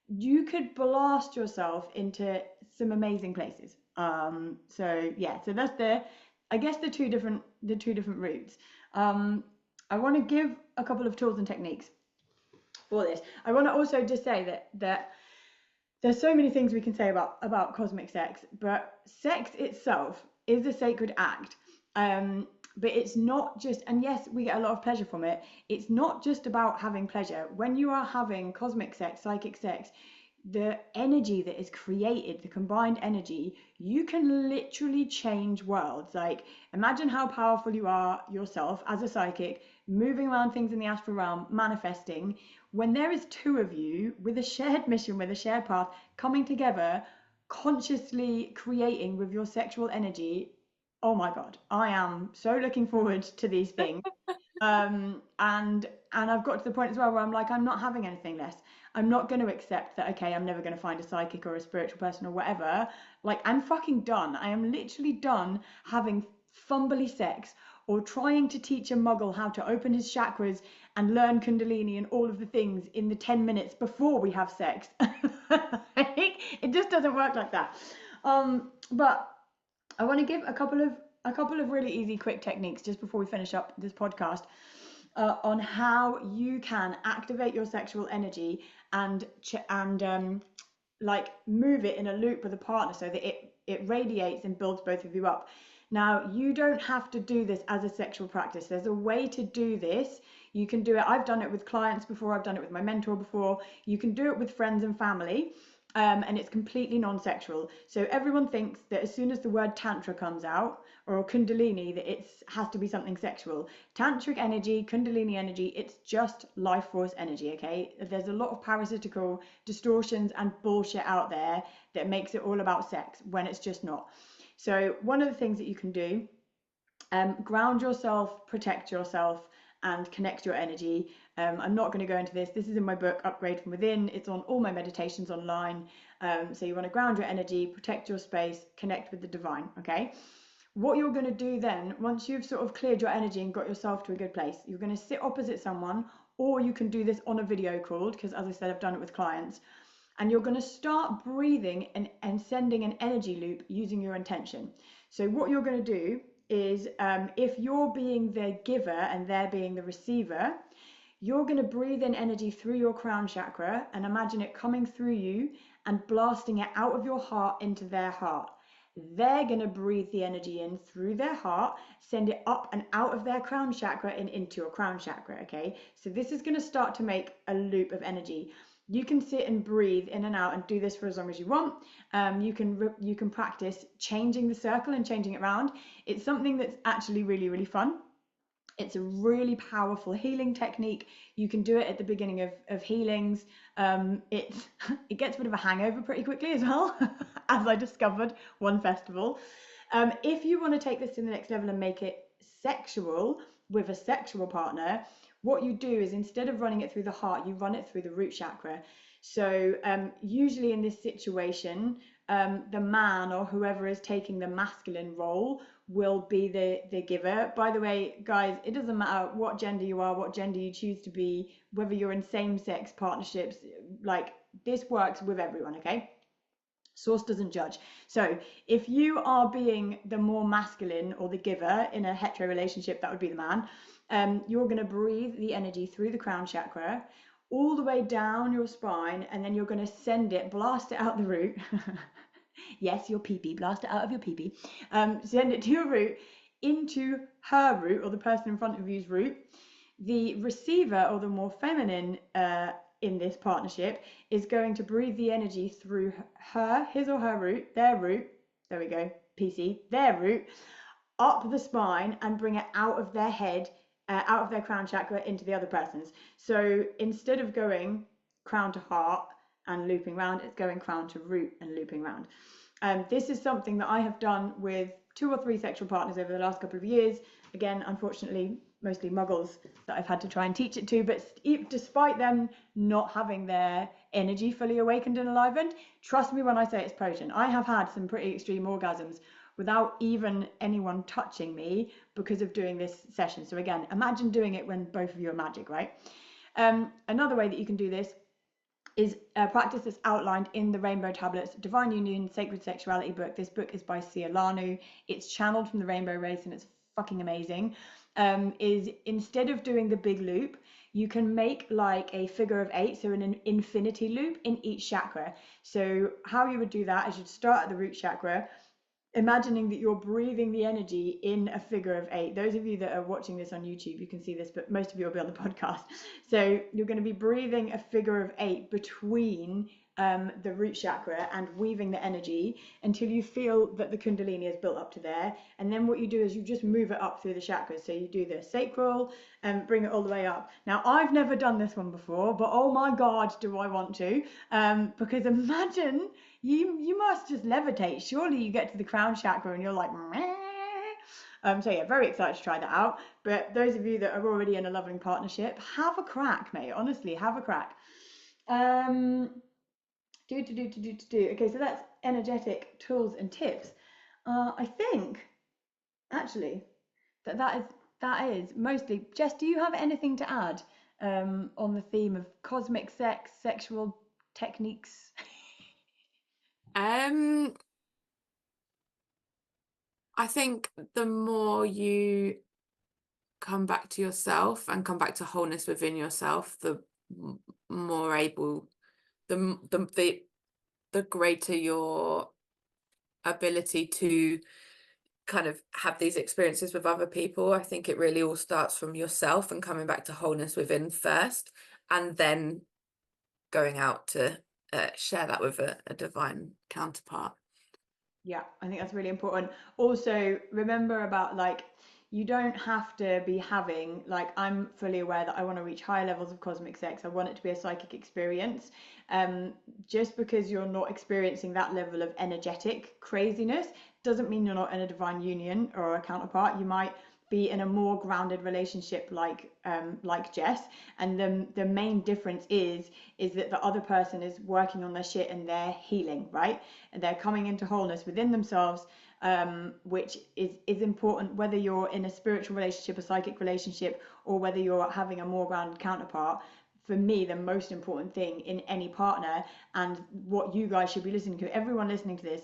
you could blast yourself into some amazing places. So yeah, so that's I guess the two different routes. I want to give a couple of tools and techniques for this. I want to also just say that there's so many things we can say about cosmic sex, but sex itself is a sacred act. But it's not just, and yes, we get a lot of pleasure from it. It's not just about having pleasure. When you are having cosmic sex, psychic sex, the energy that is created, the combined energy, you can literally change worlds. Like, imagine how powerful you are yourself as a psychic, moving around things in the astral realm, manifesting. When there is two of you with a shared mission, with a shared path, coming together, consciously creating with your sexual energy, oh my God, I am so looking forward to these things. And I've got to the point as well where I'm like, I'm not having anything less. I'm not going to accept that, okay, I'm never going to find a psychic or a spiritual person or whatever. Like, I'm fucking done. I am literally done having fumbly sex or trying to teach a muggle how to open his chakras and learn Kundalini and all of the things in the 10 minutes before we have sex. It just doesn't work like that. But I want to give a couple of really easy, quick techniques just before we finish up this podcast, on how you can activate your sexual energy and like move it in a loop with a partner so that it radiates and builds both of you up. Now, you don't have to do this as a sexual practice. There's a way to do this. You can do it. I've done it with clients before. I've done it with my mentor before. You can do it with friends and family. And it's completely non-sexual. So everyone thinks that as soon as the word tantra comes out, or kundalini, that it has to be something sexual. Tantric energy, kundalini energy, it's just life force energy, okay? There's a lot of parasitical distortions and bullshit out there that makes it all about sex when it's just not. So one of the things that you can do, ground yourself, protect yourself, and connect your energy. I'm not going to go into this. This is in my book, Upgrade from Within. It's on all my meditations online. So you want to ground your energy, protect your space, connect with the divine, okay? What you're going to do then, once you've sort of cleared your energy and got yourself to a good place, you're going to sit opposite someone, or you can do this on a video call, because as I said, I've done it with clients, and you're going to start breathing and sending an energy loop using your intention. So what you're going to do is, if you're being the giver and they're being the receiver, you're going to breathe in energy through your crown chakra and imagine it coming through you and blasting it out of your heart into their heart. They're going to breathe the energy in through their heart, send it up and out of their crown chakra and into your crown chakra, okay? So this is going to start to make a loop of energy. You can sit and breathe in and out and do this for as long as you want. You can practice changing the circle and changing it around. It's something that's actually really, really fun. It's a really powerful healing technique. You can do it at the beginning of healings. It it gets a bit of a hangover pretty quickly as well, as I discovered one festival. If you want to take this to the next level and make it sexual with a sexual partner, what you do is instead of running it through the heart, you run it through the root chakra. So usually in this situation, the man or whoever is taking the masculine role will be the giver. By the way, guys, it doesn't matter what gender you are, what gender you choose to be, whether you're in same-sex partnerships, like this works with everyone, okay? Source doesn't judge. So if you are being the more masculine or the giver in a hetero relationship, that would be the man, you're going to breathe the energy through the crown chakra all the way down your spine, and then you're going to send it, blast it out the root. Yes, your pee-pee, blast it out of your pee-pee. Send it to your root, into her root, or the person in front of you's root. The receiver, or the more feminine in this partnership, is going to breathe the energy through his or her root, their root, there we go, PC, their root, up the spine and bring it out of their head, out of their crown chakra into the other person's. So instead of going crown to heart and looping round, it's going crown to root and looping round. This is something that I have done with 2 or 3 sexual partners over the last couple of years. Again, unfortunately, mostly muggles that I've had to try and teach it to, but despite them not having their energy fully awakened and enlivened, trust me when I say it's potent. I have had some pretty extreme orgasms without even anyone touching me because of doing this session. So again, imagine doing it when both of you are magic, right? Another way that you can do this is a practice that's outlined in the Rainbow Tablets Divine Union Sacred Sexuality book. This book is by Sia Lanu. It's channeled from the Rainbow Race and it's fucking amazing. Is instead of doing the big loop, you can make like a figure of 8, so an infinity loop in each chakra. So how you would do that is you'd start at the root chakra, imagining that you're breathing the energy in a figure of 8. Those of you that are watching this on YouTube, you can see this, but most of you will be on the podcast. So you're going to be breathing a figure of 8 between the root chakra and weaving the energy until you feel that the kundalini is built up to there. And then what you do is you just move it up through the chakras. So you do the sacral and bring it all the way up. Now, I've never done this one before, but oh my God, do I want to. Because imagine you must just levitate. Surely you get to the crown chakra and you're like, meh. So yeah, very excited to try that out. But those of you that are already in a loving partnership, have a crack, mate. Honestly, have a crack. Okay, so that's energetic tools and tips. I think actually that is mostly. Jess, do you have anything to add on the theme of cosmic sex, sexual techniques? I think the more you come back to yourself and come back to wholeness within yourself, the more able, the greater your ability to kind of have these experiences with other people. I think it really all starts from yourself and coming back to wholeness within first, and then going out to share that with a divine counterpart. Yeah, I think that's really important. Also, remember about like, you don't have to be having, like, I'm fully aware that I want to reach higher levels of cosmic sex. I want it to be a psychic experience. Just because you're not experiencing that level of energetic craziness doesn't mean you're not in a divine union or a counterpart. You might be in a more grounded relationship like Jess, and the main difference is that the other person is working on their shit and they're healing, right? And they're coming into wholeness within themselves, which is important whether you're in a spiritual relationship, a psychic relationship, or whether you're having a more grounded counterpart. For me, the most important thing in any partner, and what you guys should be listening to, everyone listening to this,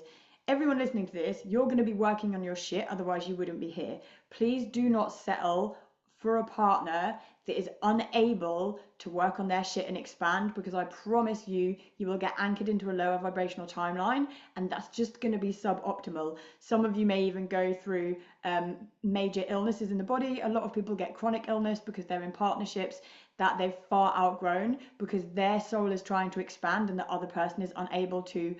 you're going to be working on your shit, otherwise you wouldn't be here. Please do not settle for a partner that is unable to work on their shit and expand, because I promise you, you will get anchored into a lower vibrational timeline, and that's just going to be suboptimal. Some of you may even go through major illnesses in the body. A lot of people get chronic illness because they're in partnerships that they've far outgrown, because their soul is trying to expand and the other person is unable to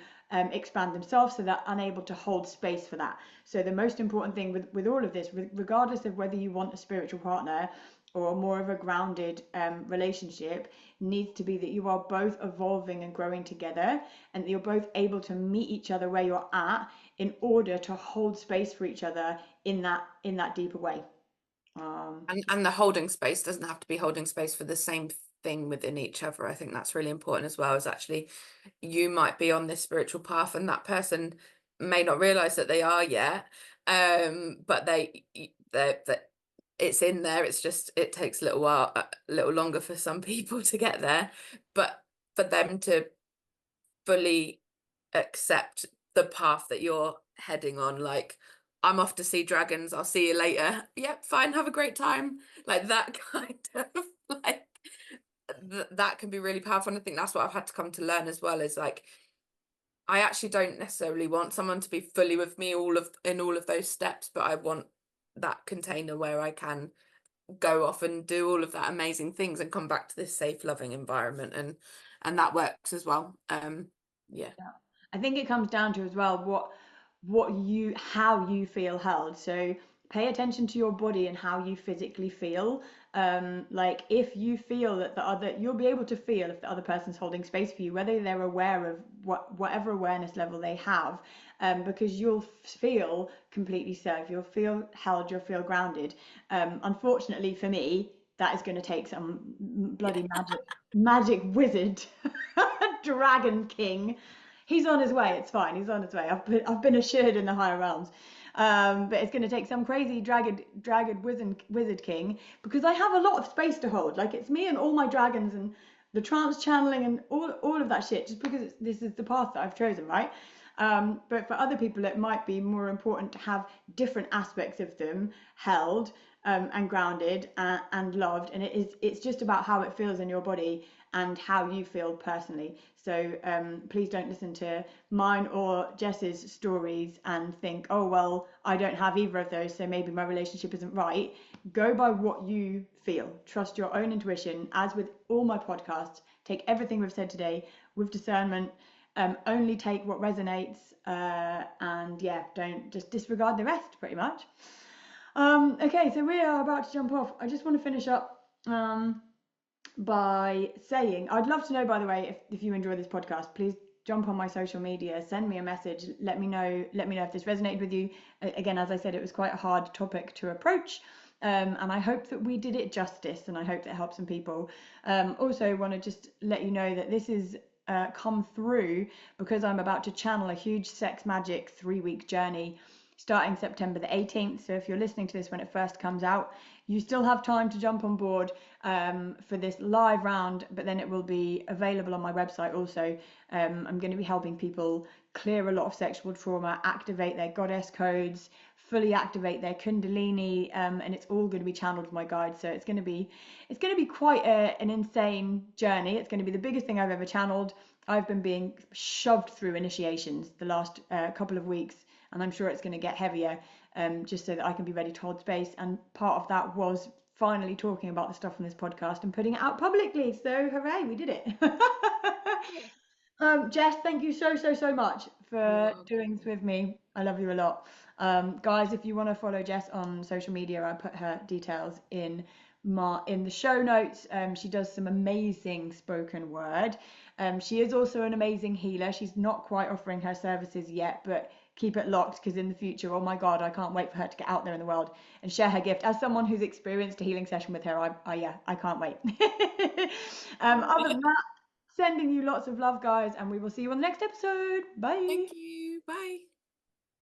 expand themselves, so they're unable to hold space for that. So the most important thing with all of this, regardless of whether you want a spiritual partner or more of a grounded relationship, needs to be that you are both evolving and growing together, and that you're both able to meet each other where you're at in order to hold space for each other in that deeper way. And the holding space doesn't have to be holding space for the same thing within each other. I think that's really important as well, is actually you might be on this spiritual path and that person may not realize that they are yet, but that it's in there. It's just, it takes a little while, a little longer for some people to get there, but for them to fully accept the path that you're heading on. Like, I'm off to see dragons, I'll see you later. Yep, fine, have a great time. Like that kind of like that can be really powerful. And I think that's what I've had to come to learn as well, is like I actually don't necessarily want someone to be fully with me in all of those steps, but I want that container where I can go off and do all of that amazing things and come back to this safe, loving environment, and that works as well. Yeah. Yeah. I think it comes down to as well how you feel held. So pay attention to your body and how you physically feel. Like if you feel that you'll be able to feel if the other person's holding space for you, whether they're aware of whatever awareness level they have, because you'll feel completely safe, you'll feel held, you'll feel grounded. Unfortunately for me, that is going to take some bloody magic wizard, dragon king. He's on his way. It's fine. He's on his way. I've been assured in the higher realms. But it's going to take some crazy dragon wizard king, because I have a lot of space to hold. Like it's me and all my dragons and the trance channeling and all of that shit. Just because this is the path that I've chosen, right? But for other people, it might be more important to have different aspects of them held and grounded and loved. And it's just about how it feels in your body and how you feel personally. So please don't listen to mine or Jess's stories and think, oh, well, I don't have either of those, so maybe my relationship isn't right. Go by what you feel. Trust your own intuition. As with all my podcasts, take everything we've said today with discernment. Only take what resonates, and yeah, don't just disregard the rest, pretty much. Okay, so we are about to jump off. I just want to finish up by saying, I'd love to know, by the way, if you enjoy this podcast, please jump on my social media, send me a message, let me know if this resonated with you. Again, as I said, it was quite a hard topic to approach. And I hope that we did it justice, and I hope that helped some people. Also want to just let you know that this is come through because I'm about to channel a huge sex magic 3-week journey starting September the 18th. So if you're listening to this when it first comes out, you still have time to jump on board for this live round, but then it will be available on my website also. I'm going to be helping people clear a lot of sexual trauma, activate their goddess codes, fully activate their kundalini, and it's all going to be channeled with my guide. So it's going to be quite an insane journey. It's going to be the biggest thing I've ever channeled. I've been being shoved through initiations the last couple of weeks, and I'm sure it's going to get heavier, just so that I can be ready to hold space. And part of that was finally talking about the stuff on this podcast and putting it out publicly. So hooray, we did it. Jess, thank you so much for doing this with me. I love you a lot. Guys, if you want to follow Jess on social media, I put her details in the show notes. She does some amazing spoken word. She is also an amazing healer. She's not quite offering her services yet, but keep it locked, because in the future, oh my God, I can't wait for her to get out there in the world and share her gift. As someone who's experienced a healing session with her, I can't wait. Other than that, sending you lots of love, guys, and we will see you on the next episode. Bye. Thank you. Bye.